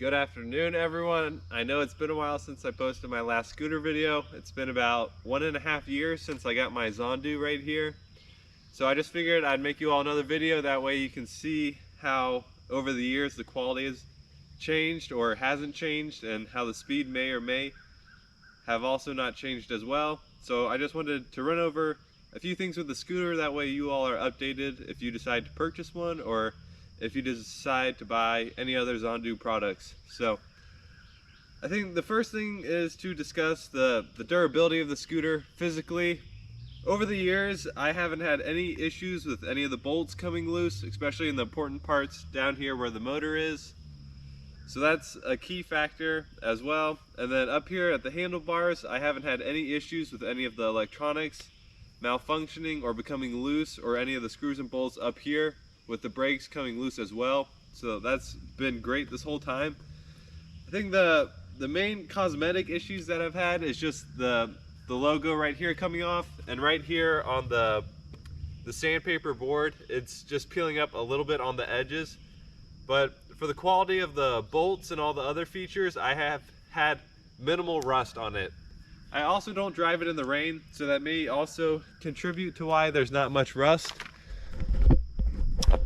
Good afternoon, everyone. I know it's been a while since I posted my last scooter video. It's been about 1.5 years since I got my Zondu right here. So I just figured I'd make you all another video. That way you can see how over the years the quality has changed or hasn't changed, and how the speed may or may have also not changed as well. So I just wanted to run over a few things with the scooter. That way you all are updated if you decide to purchase one, or if you decide to buy any other Zondu products. So I think the first thing is to discuss the durability of the scooter physically. Over the years, I haven't had any issues with any of the bolts coming loose, especially in the important parts down here where the motor is. So that's a key factor as well. And then up here at the handlebars, I haven't had any issues with any of the electronics malfunctioning or becoming loose, or any of the screws and bolts up here with the brakes coming loose as well. So that's been great this whole time. I think the main cosmetic issues that I've had is just the logo right here coming off, and right here on the sandpaper board, it's just peeling up a little bit on the edges. But for the quality of the bolts and all the other features, I have had minimal rust on it. I also don't drive it in the rain, so that may also contribute to why there's not much rust.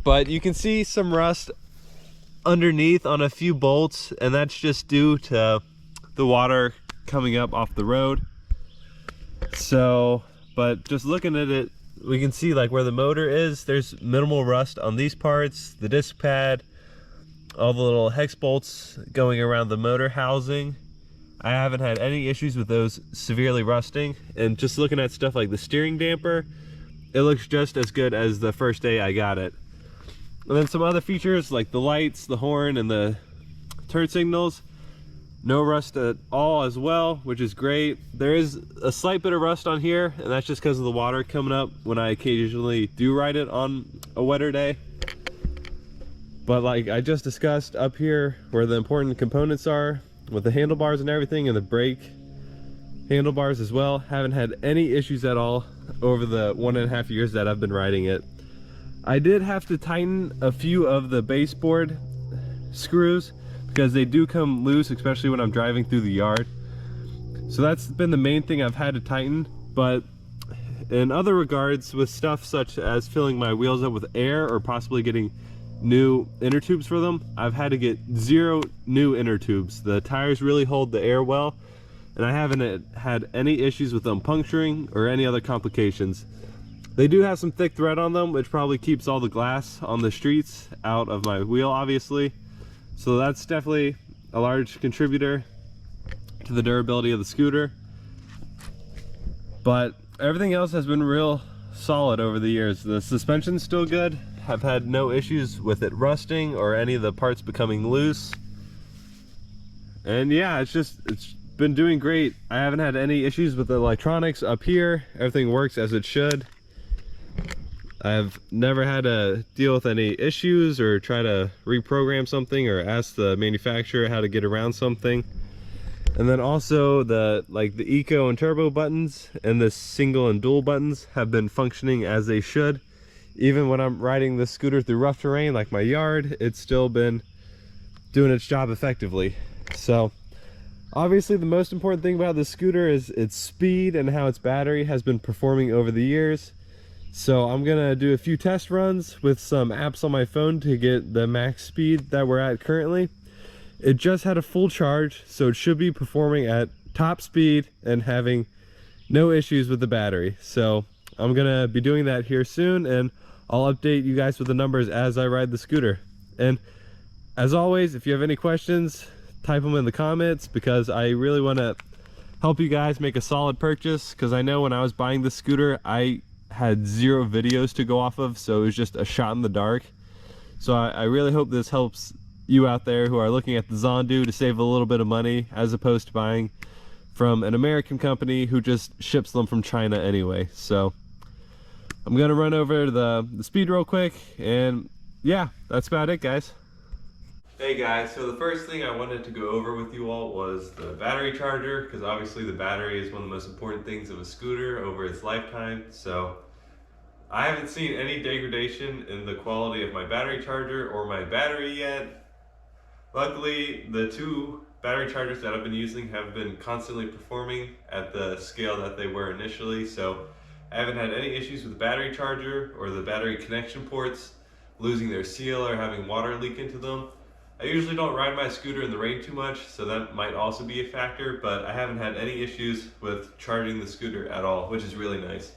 But you can see some rust underneath on a few bolts, and that's just due to the water coming up off the road. So, but just looking at it, we can see like where the motor is, there's minimal rust on these parts, the disc pad, all the little hex bolts going around the motor housing. I haven't had any issues with those severely rusting. And just looking at stuff like the steering damper, it looks just as good as the first day I got it. And then some other features like the lights, the horn, and the turn signals, no rust at all as well, which is great. There is a slight bit of rust on here, and that's just because of the water coming up when I occasionally do ride it on a wetter day. But like I just discussed, up here where the important components are with the handlebars and everything, and the brake handlebars as well, haven't had any issues at all over the 1.5 years that I've been riding it. I did have to tighten a few of the baseboard screws because they do come loose, especially when I'm driving through the yard. So that's been the main thing I've had to tighten. But in other regards, with stuff such as filling my wheels up with air or possibly getting new inner tubes for them, I've had to get 0 new inner tubes. The tires really hold the air well, and I haven't had any issues with them puncturing or any other complications. They do have some thick thread on them, which probably keeps all the glass on the streets out of my wheel, obviously. So that's definitely a large contributor to the durability of the scooter. But everything else has been real solid over the years. The suspension's still good. I've had no issues with it rusting or any of the parts becoming loose. And yeah, it's been doing great. I haven't had any issues with the electronics up here. Everything works as it should. I've never had to deal with any issues or try to reprogram something or ask the manufacturer how to get around something. And then also the eco and turbo buttons and the single and dual buttons have been functioning as they should. Even when I'm riding the scooter through rough terrain like my yard, it's still been doing its job effectively. So obviously the most important thing about this scooter is its speed and how its battery has been performing over the years. So I'm gonna do a few test runs with some apps on my phone to get the max speed that we're at currently. It just had a full charge, so it should be performing at top speed and having no issues with the battery. So I'm gonna be doing that here soon, and I'll update you guys with the numbers as I ride the scooter. And as always, if you have any questions, type them in the comments, because I really want to help you guys make a solid purchase. Because I know when I was buying the scooter, I had 0 videos to go off of, so it was just a shot in the dark. So I really hope this helps you out there who are looking at the Zondu to save a little bit of money, as opposed to buying from an American company who just ships them from China anyway. So I'm gonna run over the speed real quick, and yeah, that's about it, guys. Hey guys, so the first thing I wanted to go over with you all was the battery charger, because obviously the battery is one of the most important things of a scooter over its lifetime. So I haven't seen any degradation in the quality of my battery charger or my battery yet. Luckily, the 2 battery chargers that I've been using have been constantly performing at the scale that they were initially, so I haven't had any issues with the battery charger or the battery connection ports losing their seal or having water leak into them. I usually don't ride my scooter in the rain too much, so that might also be a factor, but I haven't had any issues with charging the scooter at all, which is really nice.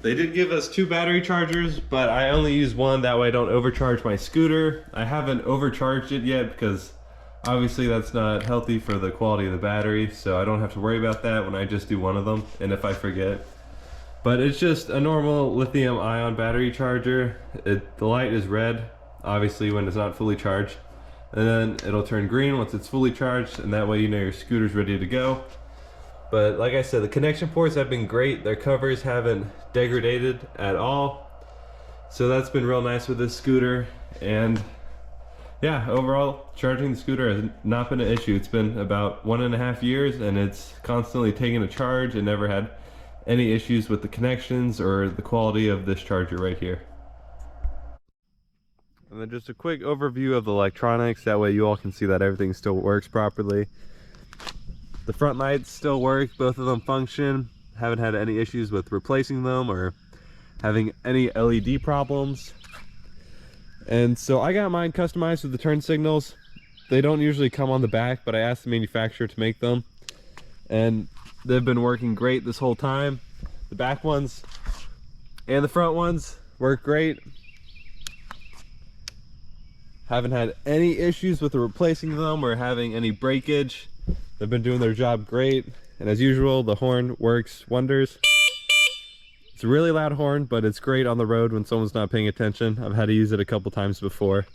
They did give us 2 battery chargers, but I only use one, that way I don't overcharge my scooter. I haven't overcharged it yet because obviously that's not healthy for the quality of the battery, so I don't have to worry about that when I just do one of them, and if I forget. But it's just a normal lithium ion battery charger. The light is red, obviously, when it's not fully charged. And then it'll turn green once it's fully charged, and that way you know your scooter's ready to go. But like I said, the connection ports have been great. Their covers haven't degraded at all. So that's been real nice with this scooter. And yeah, overall, charging the scooter has not been an issue. It's been about 1.5 years, and it's constantly taken a charge and never had any issues with the connections or the quality of this charger right here. And then just a quick overview of the electronics, that way you all can see that everything still works properly. The front lights still work, both of them function. Haven't had any issues with replacing them or having any LED problems. And so I got mine customized with the turn signals. They don't usually come on the back, but I asked the manufacturer to make them. And they've been working great this whole time. The back ones and the front ones work great. Haven't had any issues with replacing them or having any breakage. They've been doing their job great. And as usual, the horn works wonders. It's a really loud horn, but it's great on the road when someone's not paying attention. I've had to use it a couple times before.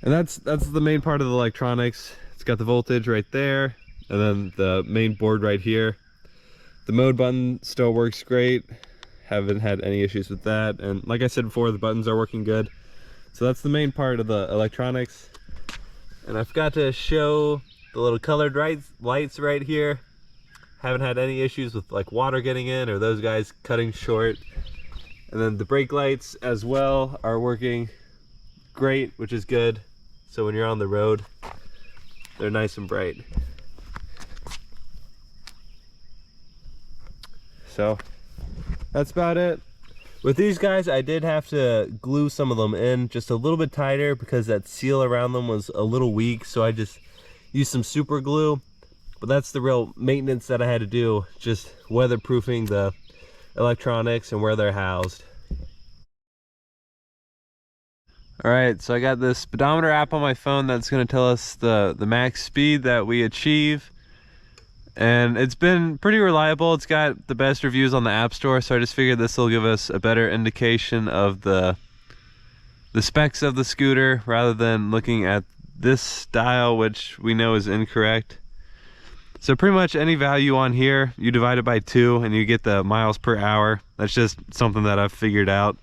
And that's the main part of the electronics. It's got the voltage right there, and then the main board right here. The mode button still works great. Haven't had any issues with that. And like I said before, the buttons are working good. So that's the main part of the electronics. And I forgot to show the little colored lights right here. Haven't had any issues with like water getting in or those guys cutting short. And then the brake lights as well are working great, which is good. So when you're on the road, they're nice and bright. So that's about it. With these guys, I did have to glue some of them in just a little bit tighter because that seal around them was a little weak. So I just used some super glue. But that's the real maintenance that I had to do, just weatherproofing the electronics and where they're housed. All right, so I got this speedometer app on my phone that's going to tell us the max speed that we achieve. And it's been pretty reliable. It's got the best reviews on the App Store, so I just figured this will give us a better indication of the specs of the scooter rather than looking at this dial, which we know is incorrect. So pretty much any value on here, you divide it by 2 and you get the miles per hour. That's just something that I've figured out.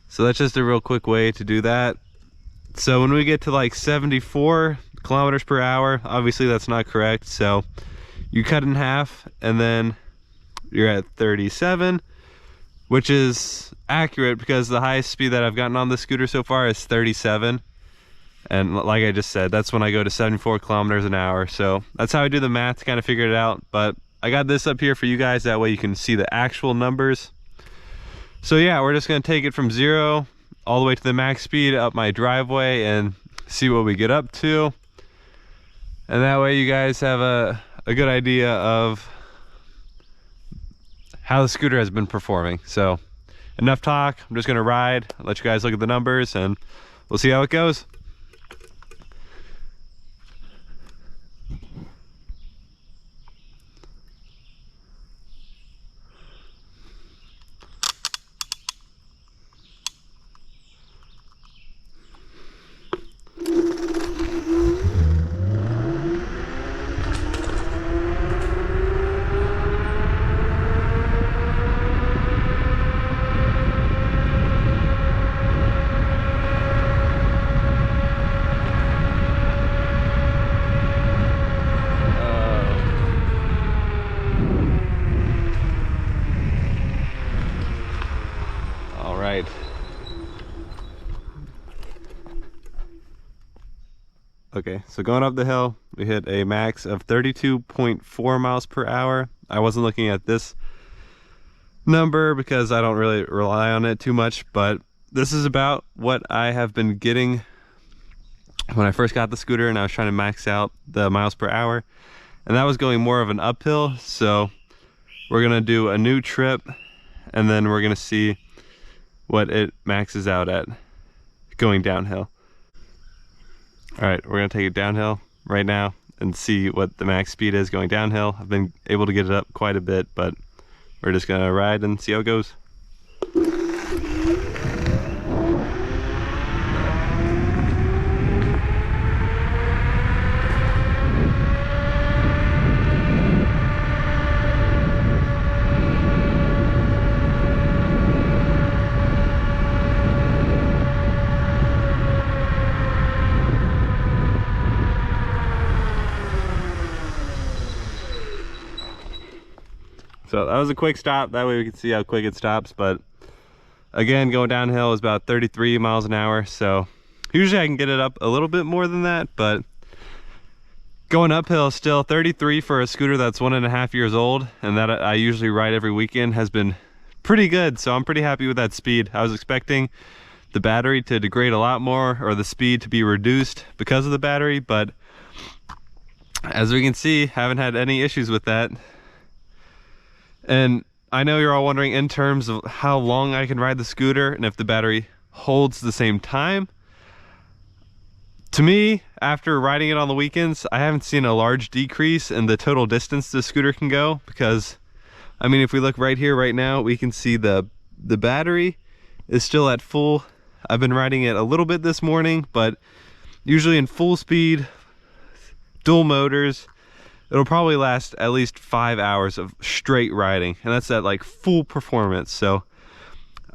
So that's just a real quick way to do that. So when we get to like 74 kilometers per hour, obviously that's not correct. So you cut in half and then you're at 37, which is accurate because the highest speed that I've gotten on this scooter so far is 37. And like I just said, that's when I go to 74 kilometers an hour. So that's how I do the math to kind of figure it out. But I got this up here for you guys. That way you can see the actual numbers. So yeah, we're just going to take it from 0 all the way to the max speed up my driveway and see what we get up to. And that way you guys have a good idea of how the scooter has been performing. So enough talk. I'm just going to ride, let you guys look at the numbers, and we'll see how it goes. Okay, so going up the hill, we hit a max of 32.4 miles per hour. I wasn't looking at this number because I don't really rely on it too much, but this is about what I have been getting when I first got the scooter and I was trying to max out the miles per hour. And that was going more of an uphill, so we're gonna do a new trip and then we're gonna see what it maxes out at going downhill. All right, we're gonna take it downhill right now and see what the max speed is going downhill. I've been able to get it up quite a bit, but we're just gonna ride and see how it goes. So that was a quick stop. That way we can see how quick it stops. But again, going downhill is about 33 miles an hour. So usually I can get it up a little bit more than that, but going uphill still 33 for a scooter that's 1.5 years old and that I usually ride every weekend has been pretty good. So I'm pretty happy with that speed. I was expecting the battery to degrade a lot more or the speed to be reduced because of the battery, but as we can see, haven't had any issues with that. And I know you're all wondering in terms of how long I can ride the scooter and if the battery holds the same time. To me, after riding it on the weekends, I haven't seen a large decrease in the total distance the scooter can go because, I mean, if we look right here, right now, we can see the battery is still at full. I've been riding it a little bit this morning, but usually in full speed, dual motors, it'll probably last at least 5 hours of straight riding, and that's at like full performance. So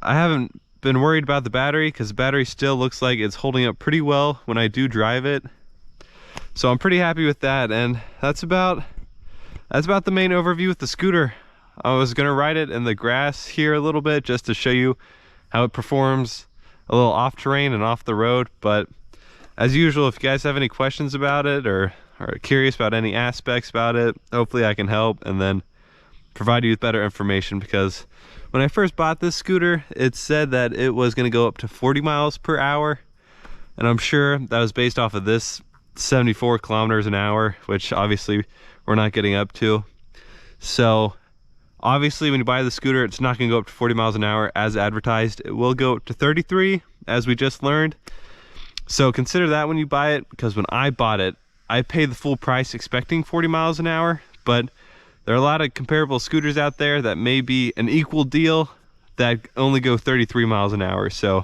I haven't been worried about the battery because the battery still looks like it's holding up pretty well when I do drive it. So I'm pretty happy with that, and that's about the main overview with the scooter. I was gonna ride it in the grass here a little bit just to show you how it performs a little off terrain and off the road, but as usual, if you guys have any questions about it or are curious about any aspects about it, hopefully I can help and then provide you with better information, because when I first bought this scooter, it said that it was going to go up to 40 miles per hour, and I'm sure that was based off of this 74 kilometers an hour, which obviously we're not getting up to. So obviously when you buy the scooter, it's not going to go up to 40 miles an hour as advertised. It will go up to 33, as we just learned. So consider that when you buy it, because when I bought it, I paid the full price expecting 40 miles an hour, but there are a lot of comparable scooters out there that may be an equal deal that only go 33 miles an hour. So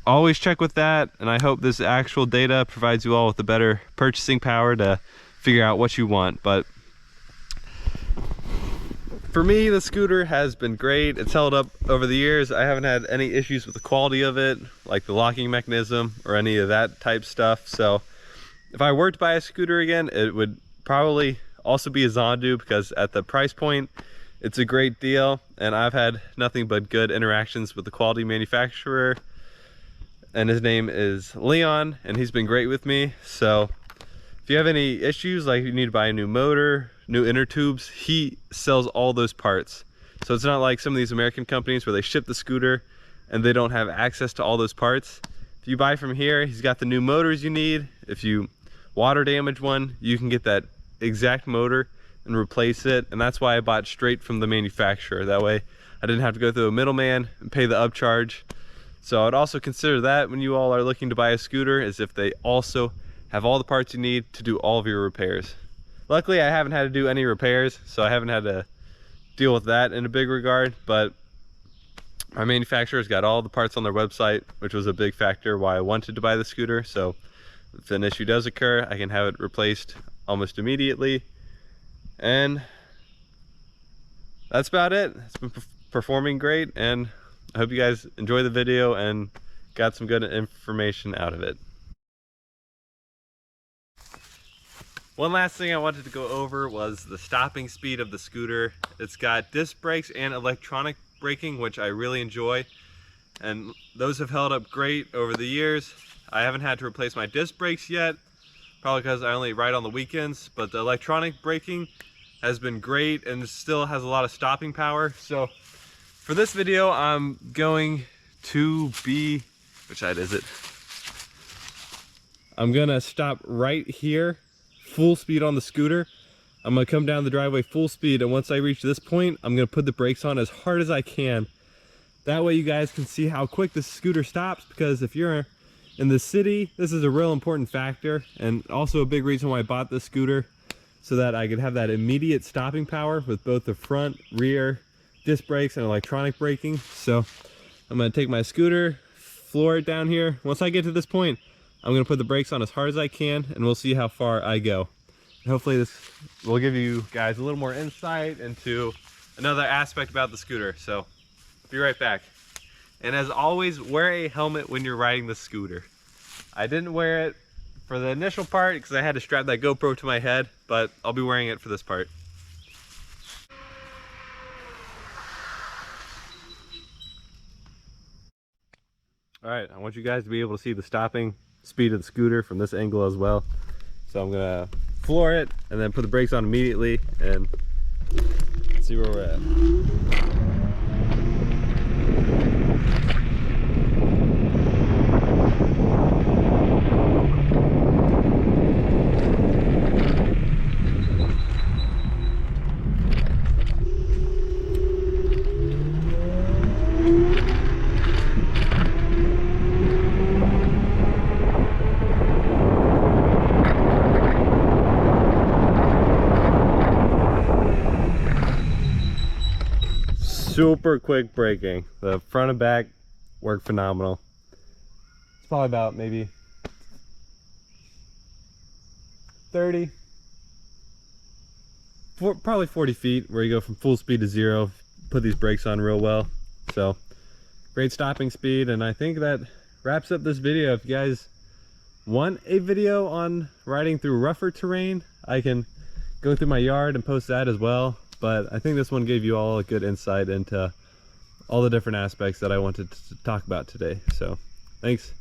always check with that, and I hope this actual data provides you all with a better purchasing power to figure out what you want. But for me, the scooter has been great. It's held up over the years. I haven't had any issues with the quality of it, like the locking mechanism or any of that type stuff. So if I were to buy a scooter again, it would probably also be a Zondu, because at the price point, it's a great deal, and I've had nothing but good interactions with the quality manufacturer, and his name is Leon, and he's been great with me. So if you have any issues, like you need to buy a new motor, new inner tubes, he sells all those parts. So it's not like some of these American companies where they ship the scooter and they don't have access to all those parts. If you buy from here, he's got the new motors you need. If you water damage one, you can get that exact motor and replace it, and that's why I bought straight from the manufacturer. That way I didn't have to go through a middleman and pay the upcharge. So I'd also consider that when you all are looking to buy a scooter, as if they also have all the parts you need to do all of your repairs. Luckily, I haven't had to do any repairs, so I haven't had to deal with that in a big regard, but my manufacturer's got all the parts on their website, which was a big factor why I wanted to buy the scooter. So if an issue does occur, I can have it replaced almost immediately. And that's about it. It's been performing great, and I hope you guys enjoy the video and got some good information out of it. One last thing I wanted to go over was the stopping speed of the scooter. It's got disc brakes and electronic braking, which I really enjoy, and those have held up great over the years. I haven't had to replace my disc brakes yet, probably because I only ride on the weekends, but the electronic braking has been great and still has a lot of stopping power. So for this video, I'm going to be, which side is it? I'm gonna stop right here, full speed on the scooter. I'm gonna come down the driveway full speed, and once I reach this point, I'm gonna put the brakes on as hard as I can. That way you guys can see how quick this scooter stops, because if you're in the city, this is a real important factor, and also a big reason why I bought this scooter, so that I could have that immediate stopping power with both the front, rear, disc brakes, and electronic braking. So I'm gonna take my scooter, floor it down here. Once I get to this point, I'm gonna put the brakes on as hard as I can, and we'll see how far I go. And hopefully this will give you guys a little more insight into another aspect about the scooter. So be right back. And as always, wear a helmet when you're riding the scooter. I didn't wear it for the initial part because I had to strap that GoPro to my head, but I'll be wearing it for this part. All right, I want you guys to be able to see the stopping speed of the scooter from this angle as well. So I'm gonna floor it and then put the brakes on immediately and see where we're at. Super quick braking. The front and back work phenomenal. It's probably about maybe 30, probably 40 feet where you go from full speed to zero. Put these brakes on real well. So great stopping speed, and I think that wraps up this video. If you guys want a video on riding through rougher terrain, I can go through my yard and post that as well. But I think this one gave you all a good insight into all the different aspects that I wanted to talk about today. So thanks.